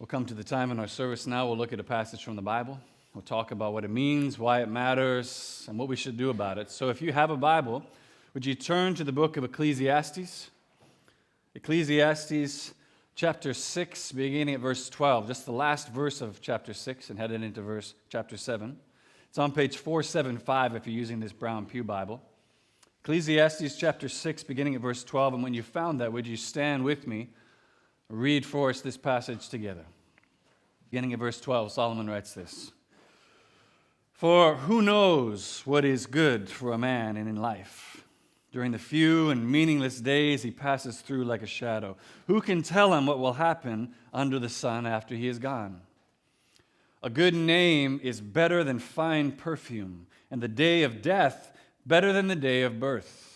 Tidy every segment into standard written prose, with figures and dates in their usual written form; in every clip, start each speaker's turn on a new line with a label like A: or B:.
A: We'll come to the time in our service now. We'll look at a passage from the Bible. We'll talk about what it means, why it matters, and what we should do about it. So if you have a Bible, would you turn to the book of Ecclesiastes? Ecclesiastes chapter 6, beginning at verse 12. Just the last verse of chapter 6 and headed into chapter 7. It's on page 475 if you're using this Brown Pew Bible. Ecclesiastes chapter 6, beginning at verse 12. And when you found that, would you stand with me? Read for us this passage together. Beginning at verse 12, Solomon writes this. For who knows what is good for a man in life? During the few and meaningless days he passes through like a shadow. Who can tell him what will happen under the sun after he is gone? A good name is better than fine perfume, and the day of death better than the day of birth.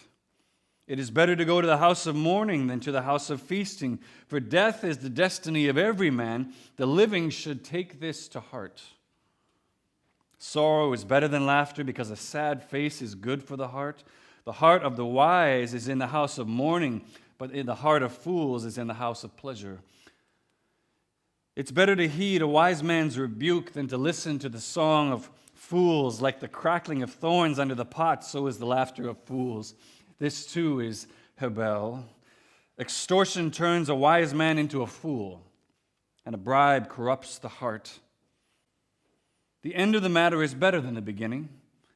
A: It is better to go to the house of mourning than to the house of feasting, for death is the destiny of every man. The living should take this to heart. Sorrow is better than laughter, because a sad face is good for the heart. The heart of the wise is in the house of mourning, but in the heart of fools is in the house of pleasure. It's better to heed a wise man's rebuke than to listen to the song of fools. Like the crackling of thorns under the pot, so is the laughter of fools. This too is Hebel. Extortion turns a wise man into a fool, and a bribe corrupts the heart. The end of the matter is better than the beginning,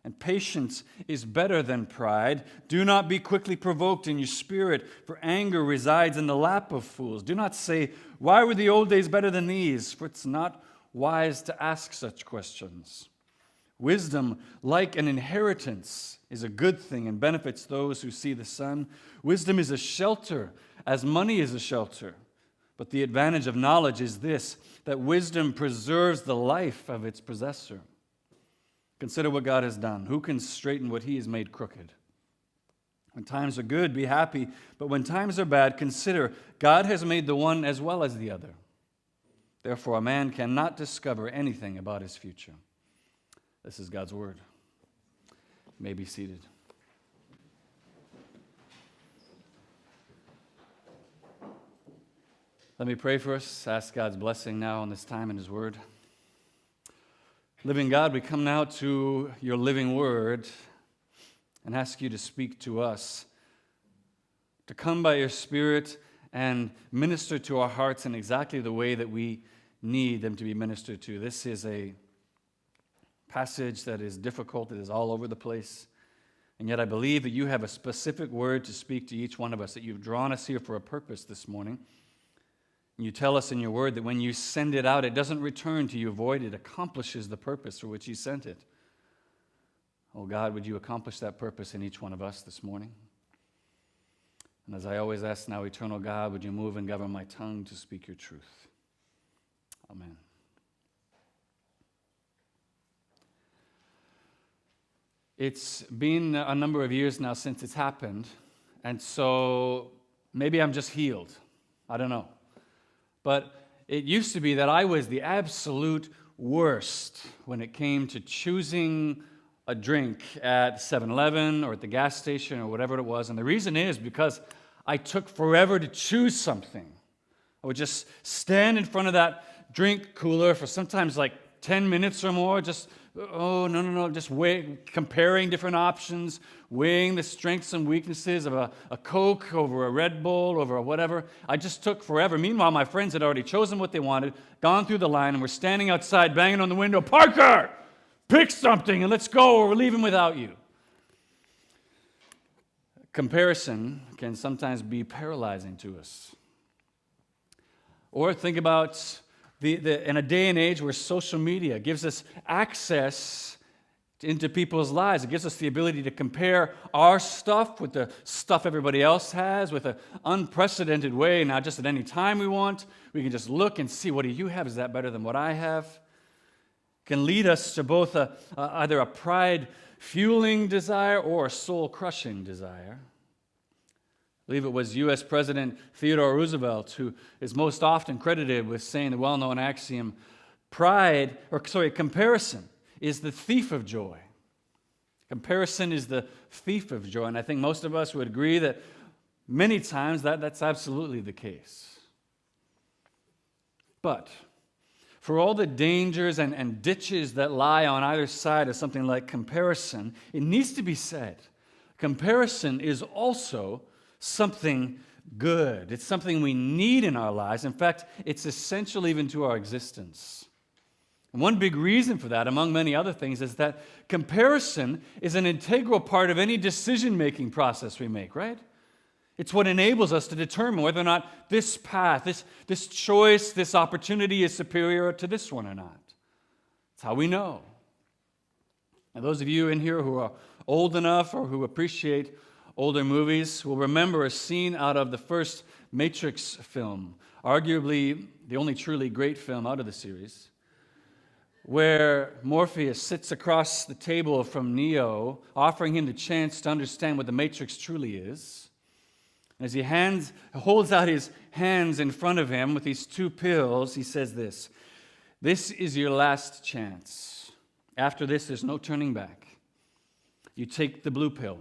A: and patience is better than pride. Do not be quickly provoked in your spirit, for anger resides in the lap of fools. Do not say, why were the old days better than these? For it's not wise to ask such questions. Wisdom, like an inheritance, is a good thing and benefits those who see the sun. Wisdom is a shelter, as money is a shelter. But the advantage of knowledge is this, that wisdom preserves the life of its possessor. Consider what God has done. Who can straighten what he has made crooked? When times are good, be happy. But when times are bad, consider God has made the one as well as the other. Therefore, a man cannot discover anything about his future. This is God's word. You may be seated. Let me pray for us. Ask God's blessing now on this time in his word. Living God, we come now to your living word and ask you to speak to us, to come by your Spirit and minister to our hearts in exactly the way that we need them to be ministered to. This is a passage that is difficult. It is all over the place. And yet I believe that you have a specific word to speak to each one of us, that you've drawn us here for a purpose this morning. And you tell us in your word that when you send it out, it doesn't return to you void. It accomplishes the purpose for which you sent it. Oh God, would you accomplish that purpose in each one of us this morning? And as I always ask now, eternal God, would you move and govern my tongue to speak your truth? Amen. It's been a number of years now since it's happened, and so maybe I'm just healed. I don't know. But it used to be that I was the absolute worst when it came to choosing a drink at 7-Eleven or at the gas station or whatever it was. And the reason is because I took forever to choose something. I would just stand in front of that drink cooler for sometimes like 10 minutes or more, just just comparing different options, weighing the strengths and weaknesses of a Coke over a Red Bull, over a whatever. I just took forever. Meanwhile, my friends had already chosen what they wanted, gone through the line, and were standing outside banging on the window, Parker, pick something and let's go, or we're leaving without you. Comparison can sometimes be paralyzing to us. Or think about in a day and age where social media gives us access into people's lives. It gives us the ability to compare our stuff with the stuff everybody else has with an unprecedented way, not just at any time we want. We can just look and see, what do you have? Is that better than what I have? It can lead us to both either a pride-fueling desire or a soul-crushing desire. I believe it was U.S. President Theodore Roosevelt who is most often credited with saying the well-known axiom, comparison is the thief of joy. Comparison is the thief of joy. And I think most of us would agree that many times that's absolutely the case. But For all the dangers and ditches that lie on either side of something like comparison, it needs to be said, comparison is also something good. It's something we need in our lives. In fact, it's essential even to our existence. And one big reason for that, among many other things, is that comparison is an integral part of any decision-making process we make, right? It's what enables us to determine whether or not this path, this choice, this opportunity is superior to this one or not. It's how we know. Now, those of you in here who are old enough or who appreciate older movies will remember a scene out of the first Matrix film, arguably the only truly great film out of the series, where Morpheus sits across the table from Neo, offering him the chance to understand what the Matrix truly is. And as he holds out his hands in front of him with these two pills, he says this: "This is your last chance. After this, there's no turning back. You take the blue pill,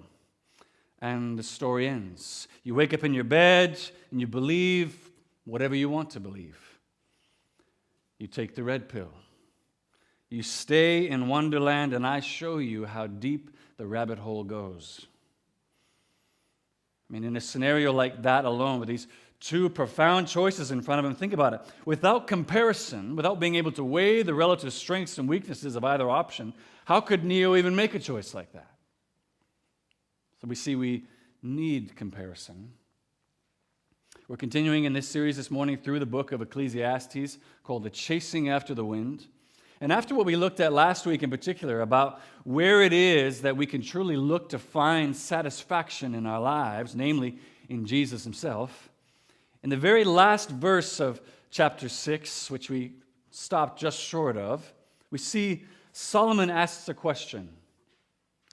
A: and the story ends. You wake up in your bed, and you believe whatever you want to believe. You take the red pill. You stay in Wonderland, and I show you how deep the rabbit hole goes." I mean, in a scenario like that alone, with these two profound choices in front of him, think about it. Without comparison, without being able to weigh the relative strengths and weaknesses of either option, how could Neo even make a choice like that? So we see we need comparison. We're continuing in this series this morning through the book of Ecclesiastes called The Chasing After the Wind. And after what we looked at last week in particular about where it is that we can truly look to find satisfaction in our lives, namely in Jesus himself, in the very last verse of chapter 6, which we stopped just short of, we see Solomon asks a question.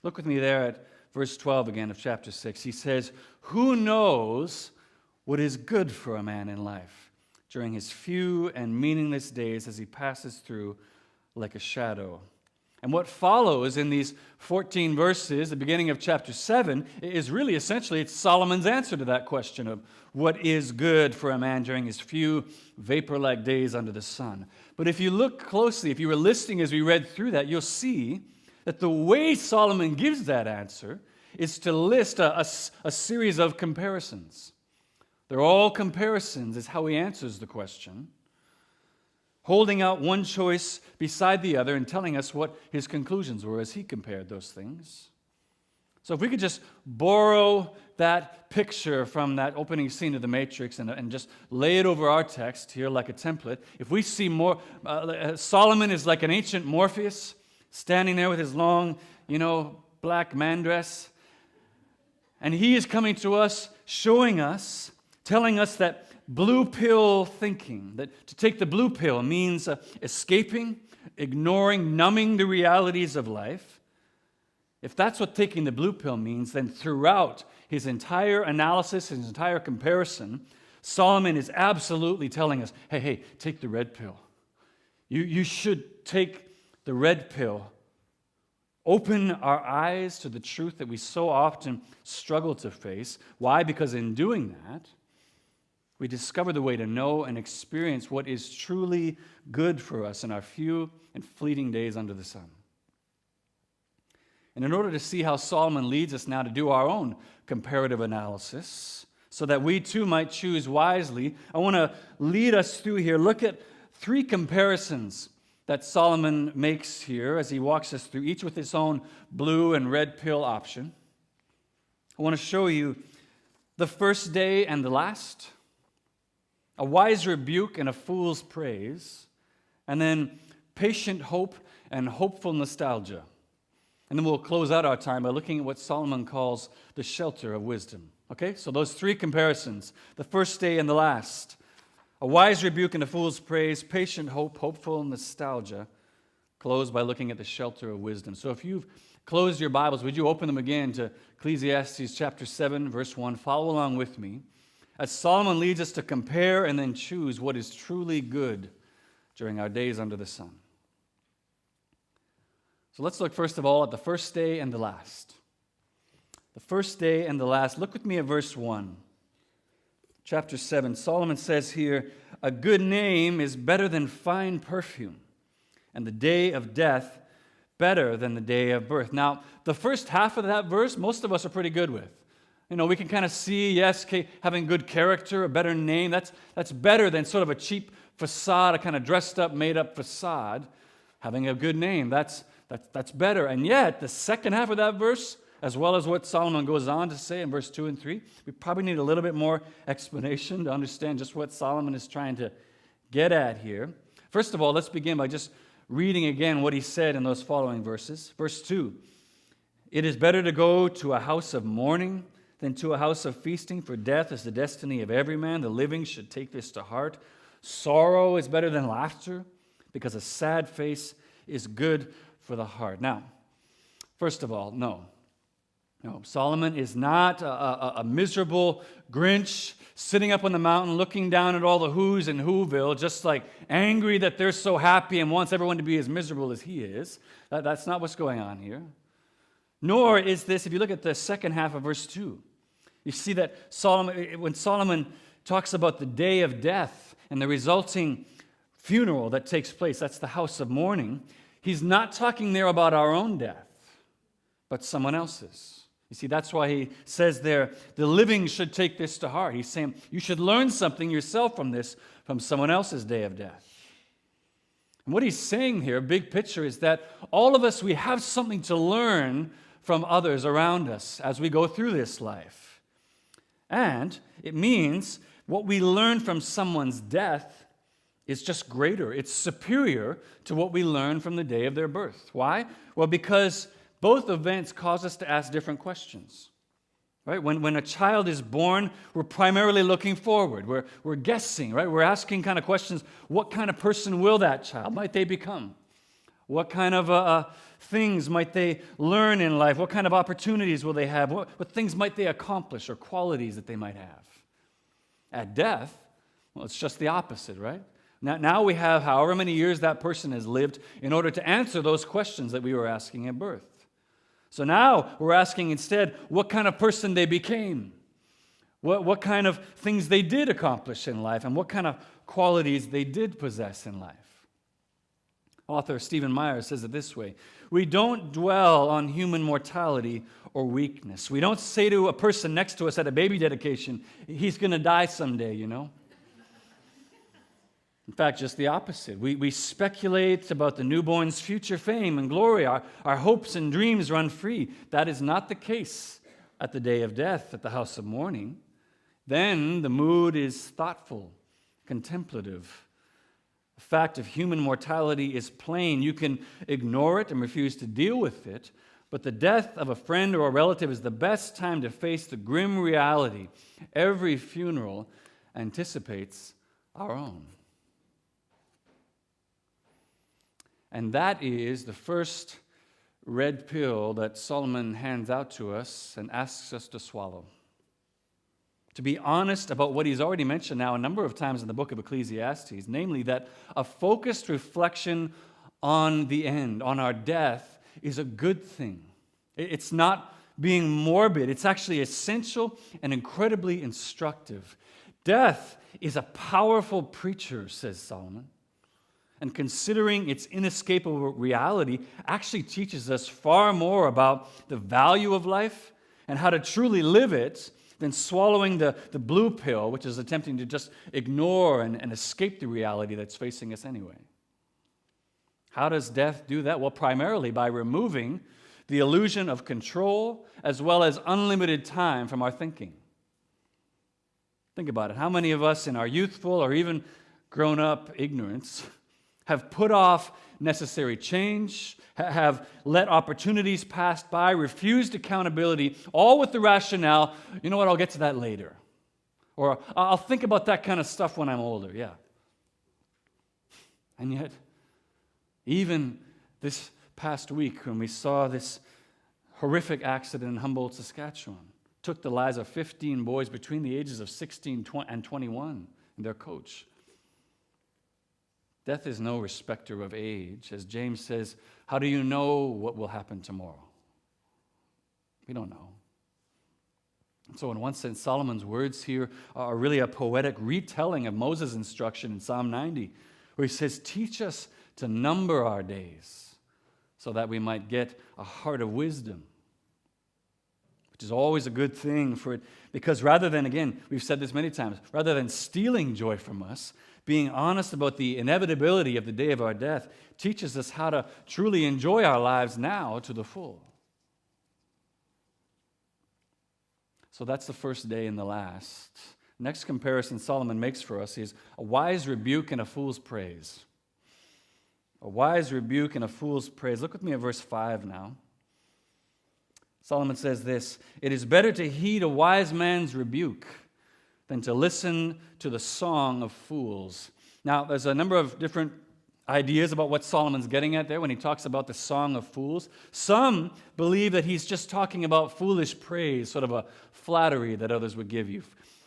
A: Look with me there at verse 12 again of chapter 6. He says, "Who knows what is good for a man in life during his few and meaningless days as he passes through like a shadow?" And what follows in these 14 verses, the beginning of chapter 7, is really essentially it's Solomon's answer to that question of what is good for a man during his few vapor-like days under the sun. But if you look closely, if you were listening as we read through that, you'll see that the way Solomon gives that answer is to list a series of comparisons. They're all comparisons, is how he answers the question, holding out one choice beside the other and telling us what his conclusions were as he compared those things. So if we could just borrow that picture from that opening scene of The Matrix and just lay it over our text here like a template, if we see more, Solomon is like an ancient Morpheus standing there with his long, black man dress, and he is coming to us, showing us, telling us that blue pill thinking, that to take the blue pill means escaping, ignoring, numbing the realities of life. If that's what taking the blue pill means, then throughout his entire analysis, his entire comparison, Solomon is absolutely telling us, hey, take the red pill. You should take the red pill. Open our eyes to the truth that we so often struggle to face. Why? Because in doing that, we discover the way to know and experience what is truly good for us in our few and fleeting days under the sun. And in order to see how Solomon leads us now to do our own comparative analysis, so that we too might choose wisely, I want to lead us through here. Look at 3 comparisons that Solomon makes here as he walks us through, each with its own blue and red pill option. I want to show you the first day and the last, a wise rebuke and a fool's praise, and then patient hope and hopeful nostalgia. And then we'll close out our time by looking at what Solomon calls the shelter of wisdom. Okay, so those 3 comparisons, the first day and the last, a wise rebuke and a fool's praise, patient hope, hopeful nostalgia, close by looking at the shelter of wisdom. So if you've closed your Bibles, would you open them again to Ecclesiastes chapter 7, verse 1. Follow along with me as Solomon leads us to compare and then choose what is truly good during our days under the sun. So let's look first of all at the first day and the last. The first day and the last. Look with me at verse 1. Chapter 7. Solomon says here, a good name is better than fine perfume, and the day of death better than the day of birth. Now, the first half of that verse, most of us are pretty good with. We can kind of see, yes, having good character, a better name, that's better than sort of a cheap facade, a kind of dressed up, made up facade. Having a good name, that's better. And yet, the second half of that verse, as well as what Solomon goes on to say in verse 2 and 3, we probably need a little bit more explanation to understand just what Solomon is trying to get at here. First of all, let's begin by just reading again what he said in those following verses. Verse 2, "It is better to go to a house of mourning than to a house of feasting, for death is the destiny of every man. The living should take this to heart. Sorrow is better than laughter, because a sad face is good for the heart." Now, first of all, no, Solomon is not a miserable Grinch sitting up on the mountain looking down at all the who's in Whoville, just like angry that they're so happy and wants everyone to be as miserable as he is. That's not what's going on here. Nor is this, if you look at the second half of verse 2, you see that when Solomon talks about the day of death and the resulting funeral that takes place, that's the house of mourning, he's not talking there about our own death, but someone else's. You see, that's why he says there, the living should take this to heart. He's saying you should learn something yourself from this, from someone else's day of death. And what he's saying here, big picture, is that all of us, we have something to learn from others around us as we go through this life. And it means what we learn from someone's death is just greater. It's superior to what we learn from the day of their birth. Why? Well, because both events cause us to ask different questions. Right? When a child is born, we're primarily looking forward. We're guessing, right? We're asking kind of questions. What kind of person will that child? Might they become? What kind of things might they learn in life? What kind of opportunities will they have? What things might they accomplish or qualities that they might have? At death, well, it's just the opposite, right? Now we have however many years that person has lived in order to answer those questions that we were asking at birth. So now we're asking instead what kind of person they became, what kind of things they did accomplish in life, and what kind of qualities they did possess in life. Author Stephen Meyer says it this way: we don't dwell on human mortality or weakness. We don't say to a person next to us at a baby dedication, he's going to die someday, In fact, just the opposite. We speculate about the newborn's future fame and glory. Our hopes and dreams run free. That is not the case at the day of death, at the house of mourning. Then the mood is thoughtful, contemplative. The fact of human mortality is plain. You can ignore it and refuse to deal with it, but the death of a friend or a relative is the best time to face the grim reality. Every funeral anticipates our own. And that is the first red pill that Solomon hands out to us and asks us to swallow. To be honest about what he's already mentioned now a number of times in the book of Ecclesiastes, namely that a focused reflection on the end, on our death, is a good thing. It's not being morbid. It's actually essential and incredibly instructive. Death is a powerful preacher, says Solomon. And considering its inescapable reality actually teaches us far more about the value of life and how to truly live it than swallowing the blue pill, which is attempting to just ignore and escape the reality that's facing us anyway. How does death do that? Well, primarily by removing the illusion of control as well as unlimited time from our thinking. Think about it. How many of us in our youthful or even grown-up ignorance have put off necessary change, have let opportunities pass by, refused accountability, all with the rationale, you know what, I'll get to that later. Or I'll think about that kind of stuff when I'm older, yeah. And yet, even this past week when we saw this horrific accident in Humboldt, Saskatchewan, took the lives of 15 boys between the ages of 16 and 21 and their coach. Death is no respecter of age. As James says, how do you know what will happen tomorrow? We don't know. So in one sense, Solomon's words here are really a poetic retelling of Moses' instruction in Psalm 90, where he says, teach us to number our days so that we might get a heart of wisdom, which is always a good thing for it, because rather than, again, we've said this many times, rather than stealing joy from us, being honest about the inevitability of the day of our death teaches us how to truly enjoy our lives now to the full. So that's the first day and the last. Next comparison Solomon makes for us is a wise rebuke and a fool's praise. A wise rebuke and a fool's praise. Look with me at verse 5 now. Solomon says this, it is better to heed a wise man's rebuke than to listen to the song of fools. Now, there's a number of different ideas about what Solomon's getting at there when he talks about the song of fools. Some believe that he's just talking about foolish praise, sort of a flattery that others would give you.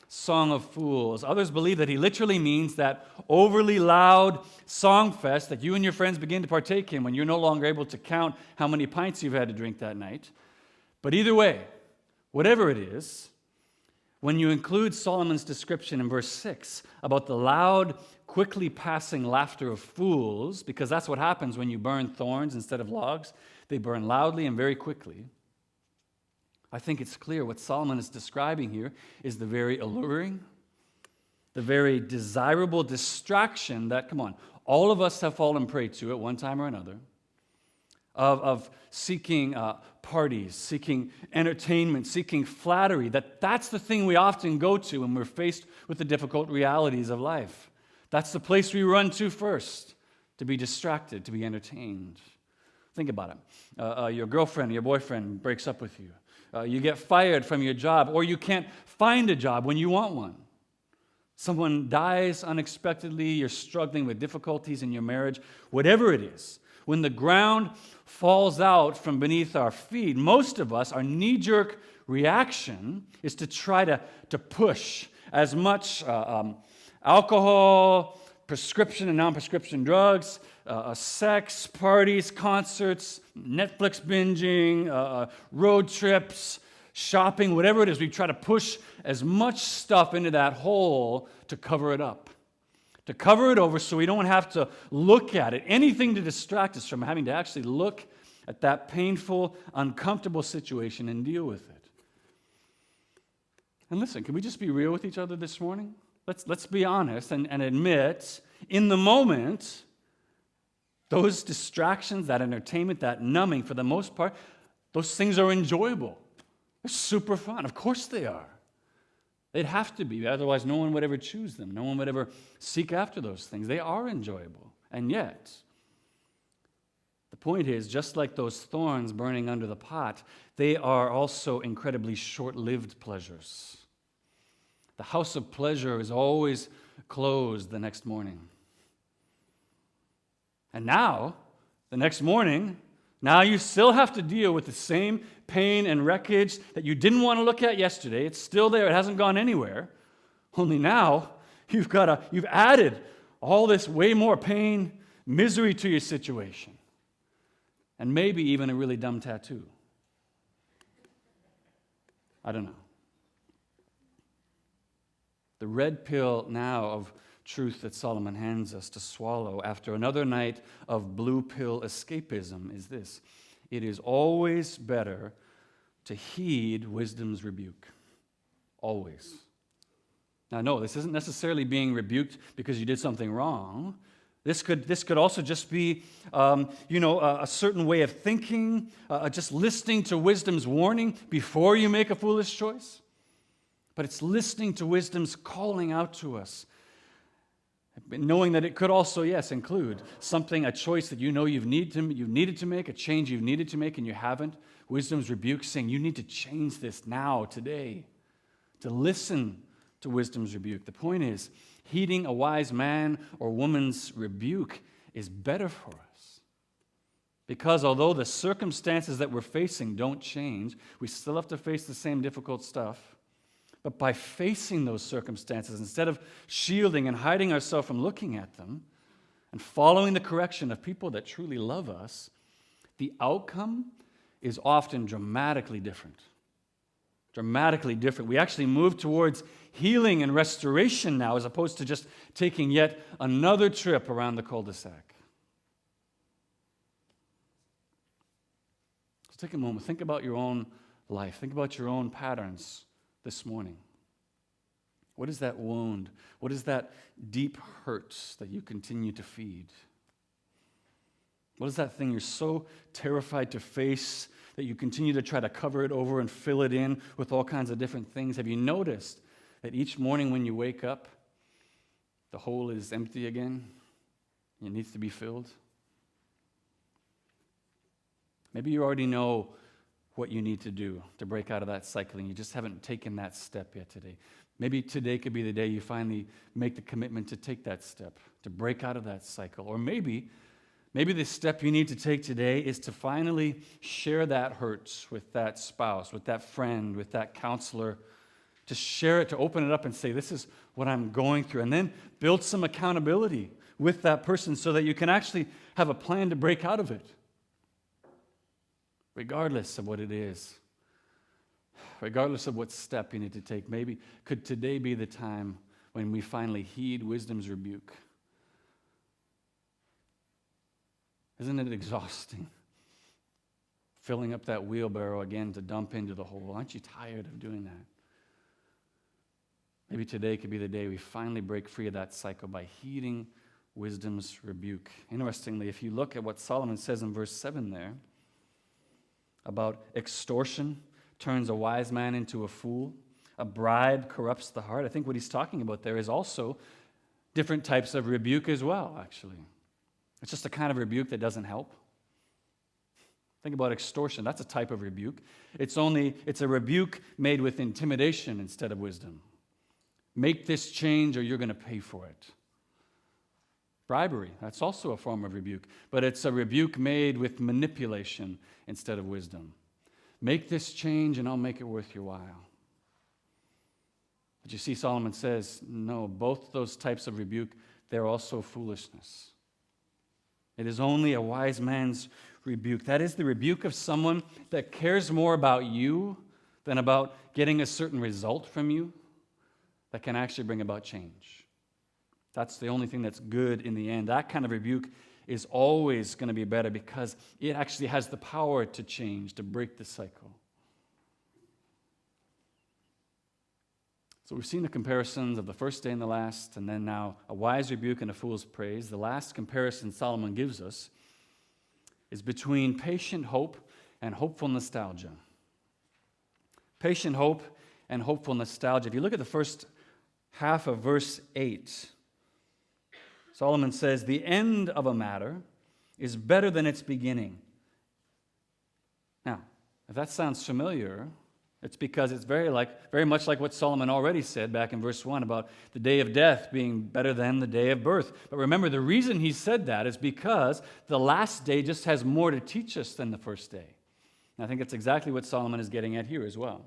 A: Song of fools. Others believe that he literally means that overly loud song fest that you and your friends begin to partake in when you're no longer able to count how many pints you've had to drink that night. But either way, whatever it is, when you include Solomon's description in verse 6 about the loud, quickly passing laughter of fools, because that's what happens when you burn thorns instead of logs, they burn loudly and very quickly. I think it's clear what Solomon is describing here is the very alluring, the very desirable distraction that, come on, all of us have fallen prey to at one time or another, of seeking parties, seeking entertainment, seeking flattery, that's the thing we often go to when we're faced with the difficult realities of life. That's the place we run to first, to be distracted, to be entertained. Think about it. Your girlfriend, your boyfriend breaks up with you. You get fired from your job, or you can't find a job when you want one. Someone dies unexpectedly, you're struggling with difficulties in your marriage, whatever it is. When the ground falls out from beneath our feet, most of us, our knee-jerk reaction is to try to push as much alcohol, prescription and non-prescription drugs, sex, parties, concerts, Netflix binging, road trips, shopping, whatever it is. We try to push as much stuff into that hole to cover it up, to cover it over so we don't have to look at it. Anything to distract us from having to actually look at that painful, uncomfortable situation and deal with it. And listen, can we just be real with each other this morning? Let's be honest and admit, in the moment, those distractions, that entertainment, that numbing, for the most part, those things are enjoyable. They're super fun. Of course they are. They'd have to be, otherwise no one would ever choose them. No one would ever seek after those things. They are enjoyable. And yet, the point is, just like those thorns burning under the pot, they are also incredibly short-lived pleasures. The house of pleasure is always closed the next morning. And now, the next morning, now you still have to deal with the same pain and wreckage that you didn't want to look at yesterday. It's still there. It hasn't gone anywhere. Only now, you've added all this way more pain, misery to your situation. And maybe even a really dumb tattoo. I don't know. The red pill now of truth that Solomon hands us to swallow after another night of blue pill escapism is this. It is always better to heed wisdom's rebuke. Always. Now, no, this isn't necessarily being rebuked because you did something wrong. This could also just be, a certain way of thinking, just listening to wisdom's warning before you make a foolish choice. But it's listening to wisdom's calling out to us, knowing that it could also, yes, include a choice that you know you needed to make, a change you've needed to make and you haven't. Wisdom's rebuke saying you need to change this now, today, to listen to wisdom's rebuke. The point is, heeding a wise man or woman's rebuke is better for us. Because although the circumstances that we're facing don't change, we still have to face the same difficult stuff. But by facing those circumstances, instead of shielding and hiding ourselves from looking at them and following the correction of people that truly love us, the outcome is often dramatically different. Dramatically different. We actually move towards healing and restoration now as opposed to just taking yet another trip around the cul-de-sac. So take a moment. Think about your own life. Think about your own patterns this morning. What is that wound? What is that deep hurt that you continue to feed? What is that thing you're so terrified to face that you continue to try to cover it over and fill it in with all kinds of different things? Have you noticed that each morning when you wake up, the hole is empty again? It needs to be filled? Maybe you already know what you need to do to break out of that cycle, and you just haven't taken that step yet today. Maybe today could be the day you finally make the commitment to take that step, to break out of that cycle. Or maybe the step you need to take today is to finally share that hurt with that spouse, with that friend, with that counselor, to share it, to open it up and say, this is what I'm going through, and then build some accountability with that person so that you can actually have a plan to break out of it, regardless of what it is. Regardless of what step you need to take, maybe could today be the time when we finally heed wisdom's rebuke? Isn't it exhausting? Filling up that wheelbarrow again to dump into the hole. Aren't you tired of doing that? Maybe today could be the day we finally break free of that cycle by heeding wisdom's rebuke. Interestingly, if you look at what Solomon says in verse 7 there about extortion, turns a wise man into a fool. A bribe corrupts the heart. I think what he's talking about there is also different types of rebuke as well, actually. It's just a kind of rebuke that doesn't help. Think about extortion. That's a type of rebuke. It's a rebuke made with intimidation instead of wisdom. Make this change or you're going to pay for it. Bribery, that's also a form of rebuke, but it's a rebuke made with manipulation instead of wisdom. Make this change and I'll make it worth your while. But you see, Solomon says, no, both those types of rebuke, they're also foolishness. It is only a wise man's rebuke. That is the rebuke of someone that cares more about you than about getting a certain result from you that can actually bring about change. That's the only thing that's good in the end. That kind of rebuke is always going to be better because it actually has the power to change, to break the cycle. So we've seen the comparisons of the first day and the last, and then now a wise rebuke and a fool's praise. The last comparison Solomon gives us is between patient hope and hopeful nostalgia. Patient hope and hopeful nostalgia. If you look at the first half of verse 8, Solomon says, the end of a matter is better than its beginning. Now, if that sounds familiar, it's because it's very much like what Solomon already said back in verse 1 about the day of death being better than the day of birth. But remember, the reason he said that is because the last day just has more to teach us than the first day. And I think that's exactly what Solomon is getting at here as well.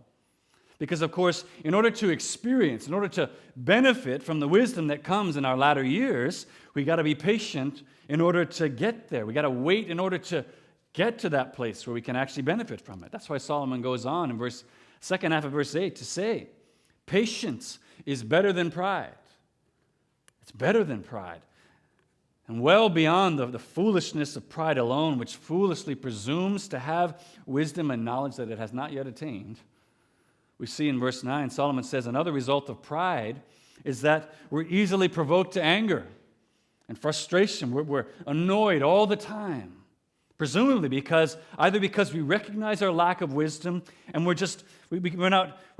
A: Because, of course, in order to benefit from the wisdom that comes in our latter years, we got to be patient in order to get there. We got to wait in order to get to that place where we can actually benefit from it. That's why Solomon goes on in second half of verse 8 to say, patience is better than pride. It's better than pride. And well beyond the foolishness of pride alone, which foolishly presumes to have wisdom and knowledge that it has not yet attained. We see in verse 9, Solomon says, another result of pride is that we're easily provoked to anger and frustration. We're annoyed all the time, presumably because we recognize our lack of wisdom and we're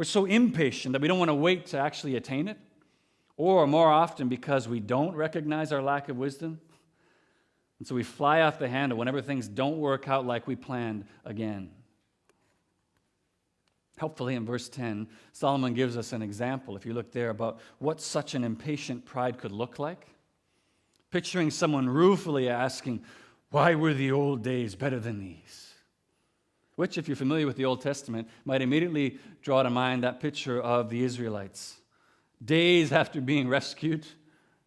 A: so impatient that we don't want to wait to actually attain it, or more often because we don't recognize our lack of wisdom. And so we fly off the handle whenever things don't work out like we planned again. Helpfully, in verse 10, Solomon gives us an example, if you look there, about what such an impatient pride could look like. Picturing someone ruefully asking, why were the old days better than these? Which, if you're familiar with the Old Testament, might immediately draw to mind that picture of the Israelites. Days after being rescued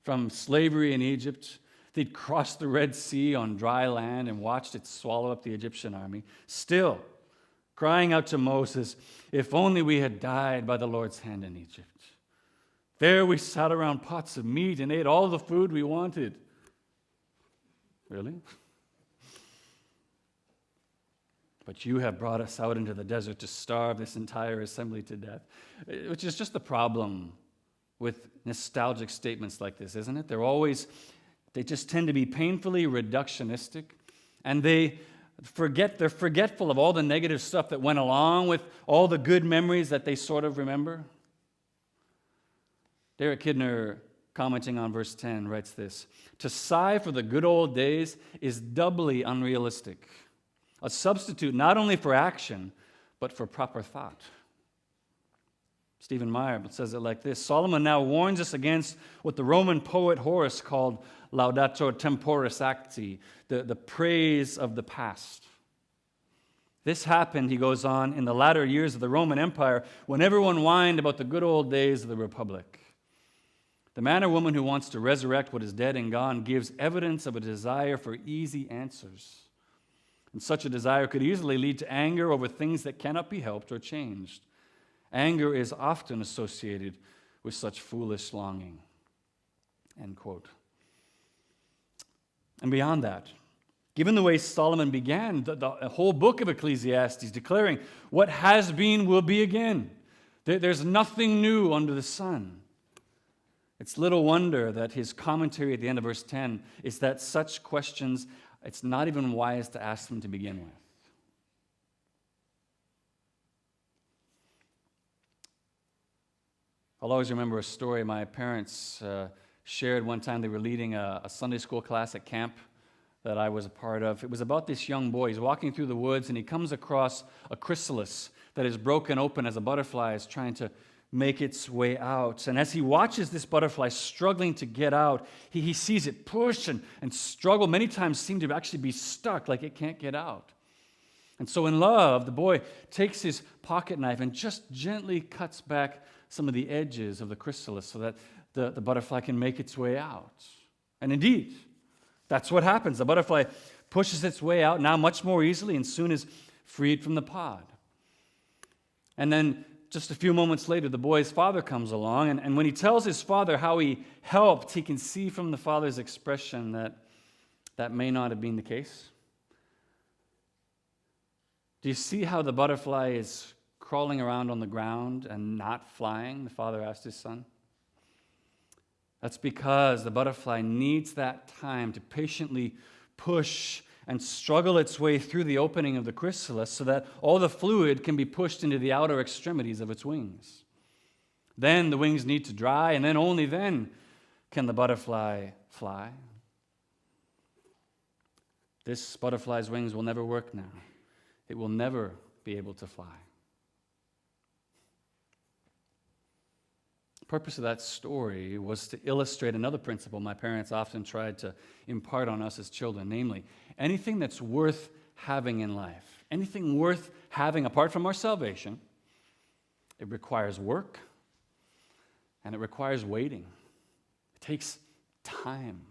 A: from slavery in Egypt, they'd crossed the Red Sea on dry land and watched it swallow up the Egyptian army. Still, crying out to Moses, "If only we had died by the Lord's hand in Egypt. There we sat around pots of meat and ate all the food we wanted." Really? "But you have brought us out into the desert to starve this entire assembly to death." Which is just the problem with nostalgic statements like this, isn't it? They just tend to be painfully reductionistic, and they're forgetful of all the negative stuff that went along with all the good memories that they sort of remember. Derek Kidner, commenting on verse 10, writes this: "To sigh for the good old days is doubly unrealistic, a substitute not only for action, but for proper thought." Stephen Meyer says it like this: "Solomon now warns us against what the Roman poet Horace called laudator temporis acti, the praise of the past. This happened," he goes on, "in the latter years of the Roman Empire, when everyone whined about the good old days of the Republic. The man or woman who wants to resurrect what is dead and gone gives evidence of a desire for easy answers. And such a desire could easily lead to anger over things that cannot be helped or changed. Anger is often associated with such foolish longing." End quote. And beyond that, given the way Solomon began the whole book of Ecclesiastes, declaring what has been will be again, there's nothing new under the sun, it's little wonder that his commentary at the end of verse 10 is that such questions, it's not even wise to ask them to begin with. I'll always remember a story my parents shared one time. They were leading a Sunday school class at camp that I was a part of. It was about this young boy. He's walking through the woods, and he comes across a chrysalis that is broken open as a butterfly is trying to make its way out. And as he watches this butterfly struggling to get out, he sees it push and struggle, many times seem to actually be stuck, like it can't get out. And so in love, the boy takes his pocket knife and just gently cuts back some of the edges of the chrysalis so that the butterfly can make its way out. And indeed, that's what happens. The butterfly pushes its way out now much more easily and soon is freed from the pod. And then just a few moments later, the boy's father comes along, and when he tells his father how he helped, he can see from the father's expression that may not have been the case. Do you see how the butterfly is crawling around on the ground and not flying? The father asked his son. That's because the butterfly needs that time to patiently push and struggle its way through the opening of the chrysalis so that all the fluid can be pushed into the outer extremities of its wings. Then the wings need to dry, and then only then can the butterfly fly. This butterfly's wings will never work now. It will never be able to fly. The purpose of that story was to illustrate another principle my parents often tried to impart on us as children, namely, anything that's worth having in life, anything worth having apart from our salvation, it requires work and it requires waiting. It takes time.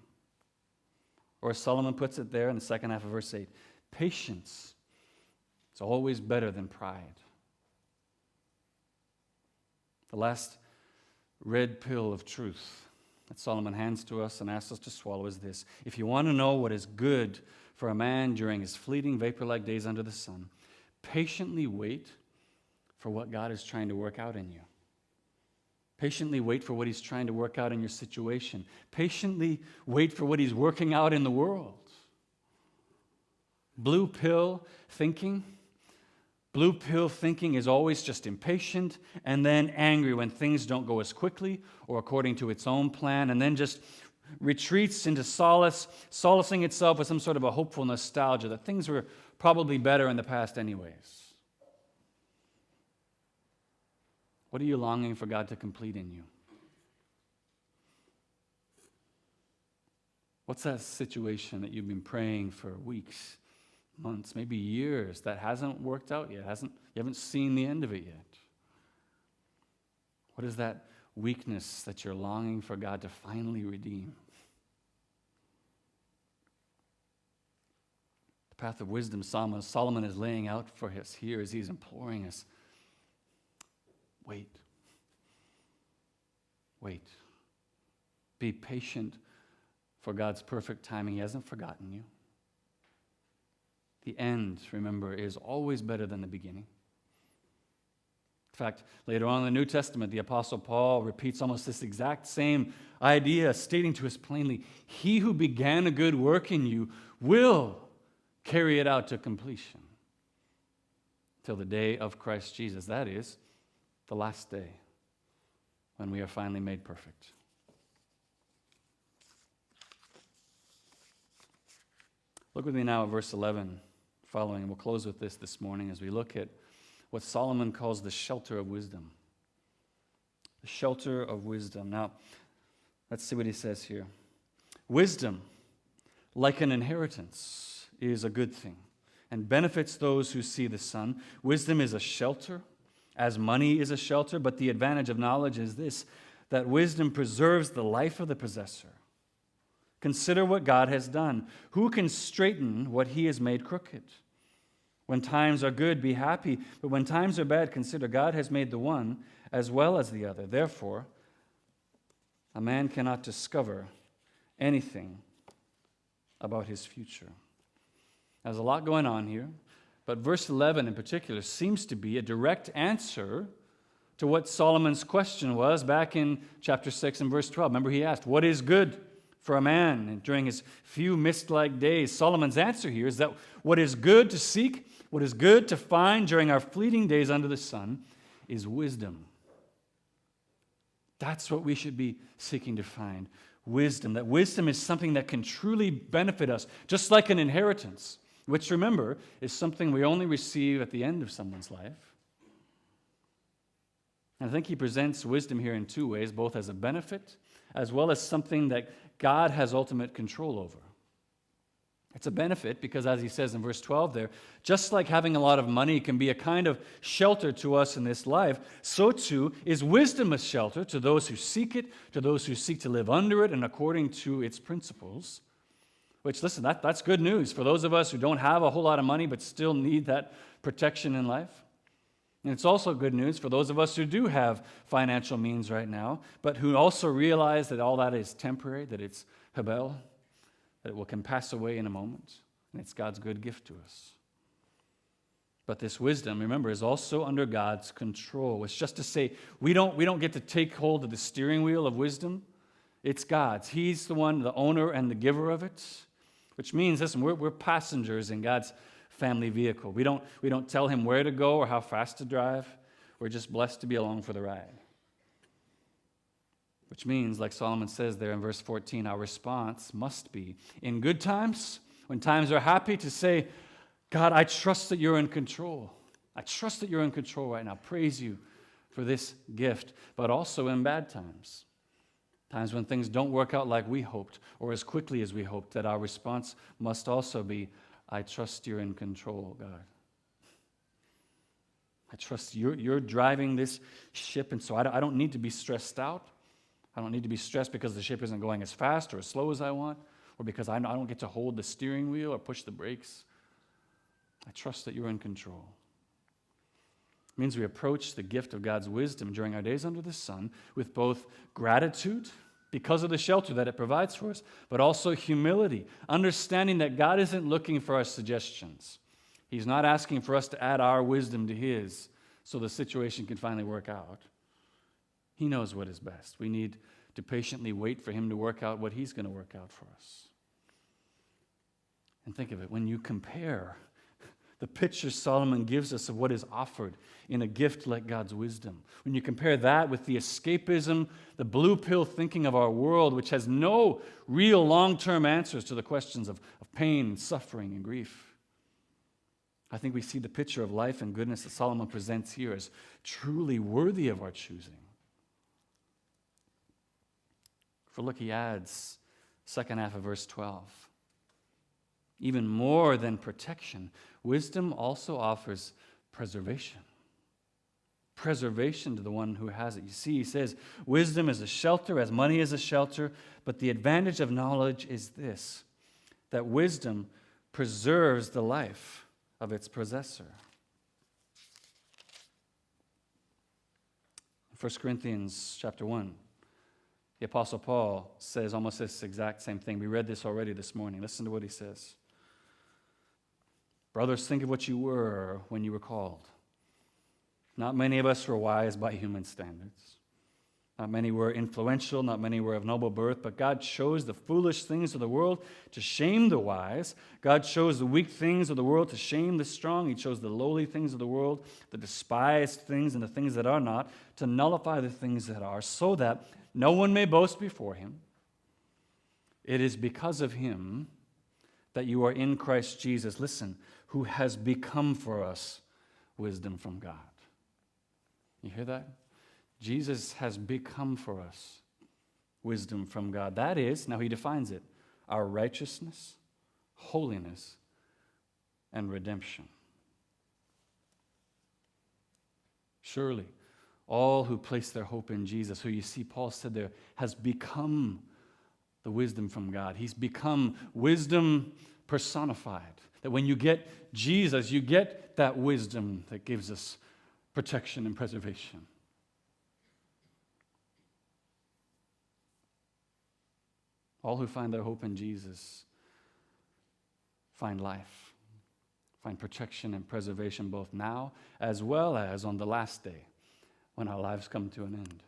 A: Or as Solomon puts it there in the second half of verse 8, patience is always better than pride. The last red pill of truth that Solomon hands to us and asks us to swallow is this: if you want to know what is good for a man during his fleeting vapor-like days under the sun, patiently wait for what God is trying to work out in you. Patiently wait for what he's trying to work out in your situation. Patiently wait for what he's working out in the world. Blue pill thinking is always just impatient and then angry when things don't go as quickly or according to its own plan, and then just retreats into solacing itself with some sort of a hopeful nostalgia that things were probably better in the past anyways. What are you longing for God to complete in you? What's that situation that you've been praying for weeks, months, maybe years that hasn't worked out yet? You haven't seen the end of it yet? What is that weakness that you're longing for God to finally redeem? The path of wisdom Solomon is laying out for us here as he's imploring us. Wait. Wait. Be patient for God's perfect timing. He hasn't forgotten you. The end, remember, is always better than the beginning. In fact, later on in the New Testament, the Apostle Paul repeats almost this exact same idea, stating to us plainly, he who began a good work in you will carry it out to completion till the day of Christ Jesus. That is, the last day, when we are finally made perfect. Look with me now at verse 11 following, and we'll close with this morning as we look at what Solomon calls the shelter of wisdom. The shelter of wisdom. Now, let's see what he says here. Wisdom, like an inheritance, is a good thing and benefits those who see the sun. Wisdom is a shelter, as money is a shelter, but the advantage of knowledge is this, that wisdom preserves the life of the possessor. Consider what God has done. Who can straighten what he has made crooked? When times are good, be happy, but when times are bad, consider God has made the one as well as the other. Therefore, a man cannot discover anything about his future. There's a lot going on here, but verse 11 in particular seems to be a direct answer to what Solomon's question was back in chapter 6 and verse 12. Remember, he asked, what is good for a man? And during his few mist-like days, Solomon's answer here is that what is good to seek, what is good to find during our fleeting days under the sun is wisdom. That's what we should be seeking to find. Wisdom. That wisdom is something that can truly benefit us, just like an inheritance, which, remember, is something we only receive at the end of someone's life. And I think he presents wisdom here in two ways, both as a benefit as well as something that God has ultimate control over. It's a benefit because, as he says in verse 12 there, just like having a lot of money can be a kind of shelter to us in this life, so too is wisdom a shelter to those who seek it, to those who seek to live under it and according to its principles. Which, listen, that's good news for those of us who don't have a whole lot of money but still need that protection in life. And it's also good news for those of us who do have financial means right now, but who also realize that all that is temporary, that it's Hebel, that it can pass away in a moment, and it's God's good gift to us. But this wisdom, remember, is also under God's control. It's just to say we don't get to take hold of the steering wheel of wisdom. It's God's. He's the one, the owner and the giver of it, which means, listen, we're passengers in God's family vehicle. We don't tell him where to go or how fast to drive. We're just blessed to be along for the ride. Which means, like Solomon says there in verse 14, our response must be, in good times, when times are happy, to say, God, I trust that you're in control. I trust that you're in control right now. Praise you for this gift. But also in bad times, times when things don't work out like we hoped or as quickly as we hoped, that our response must also be, I trust you're in control, God. I trust you're driving this ship, and so I don't need to be stressed out. I don't need to be stressed because the ship isn't going as fast or as slow as I want, or because I don't get to hold the steering wheel or push the brakes. I trust that you're in control. It means we approach the gift of God's wisdom during our days under the sun with both gratitude because of the shelter that it provides for us, but also humility, understanding that God isn't looking for our suggestions. He's not asking for us to add our wisdom to his so the situation can finally work out. He knows what is best. We need to patiently wait for him to work out what he's going to work out for us. And think of it, when you compare the picture Solomon gives us of what is offered in a gift like God's wisdom, when you compare that with the escapism, the blue pill thinking of our world, which has no real long-term answers to the questions of pain, suffering, and grief, I think we see the picture of life and goodness that Solomon presents here as truly worthy of our choosing. For look, he adds, second half of verse 12. Even more than protection, wisdom also offers preservation. Preservation to the one who has it. You see, he says, wisdom is a shelter as money is a shelter, but the advantage of knowledge is this, that wisdom preserves the life of its possessor. 1 Corinthians chapter 1, the Apostle Paul says almost this exact same thing. We read this already this morning. Listen to what he says. Brothers, think of what you were when you were called. Not many of us were wise by human standards. Not many were influential, not many were of noble birth, but God chose the foolish things of the world to shame the wise. God chose the weak things of the world to shame the strong. He chose the lowly things of the world, the despised things and the things that are not, to nullify the things that are, so that no one may boast before him. It is because of him that you are in Christ Jesus, listen, who has become for us wisdom from God. You hear that? Jesus has become for us wisdom from God. That is, now he defines it, our righteousness, holiness, and redemption. Surely, all who place their hope in Jesus, who you see Paul said there, has become the wisdom from God. He's become wisdom personified. That when you get Jesus, you get that wisdom that gives us protection and preservation. All who find their hope in Jesus find life, find protection and preservation both now as well as on the last day when our lives come to an end.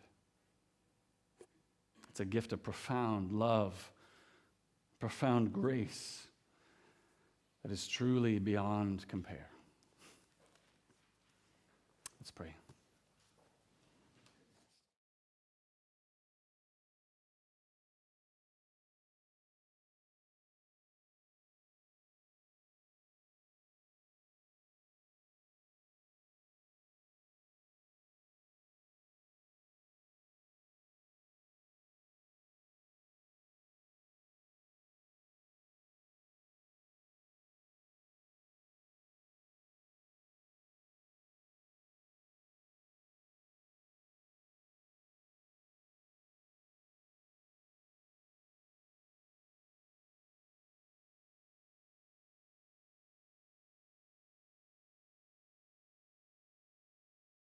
A: It's a gift of profound love, profound grace that is truly beyond compare. Let's pray.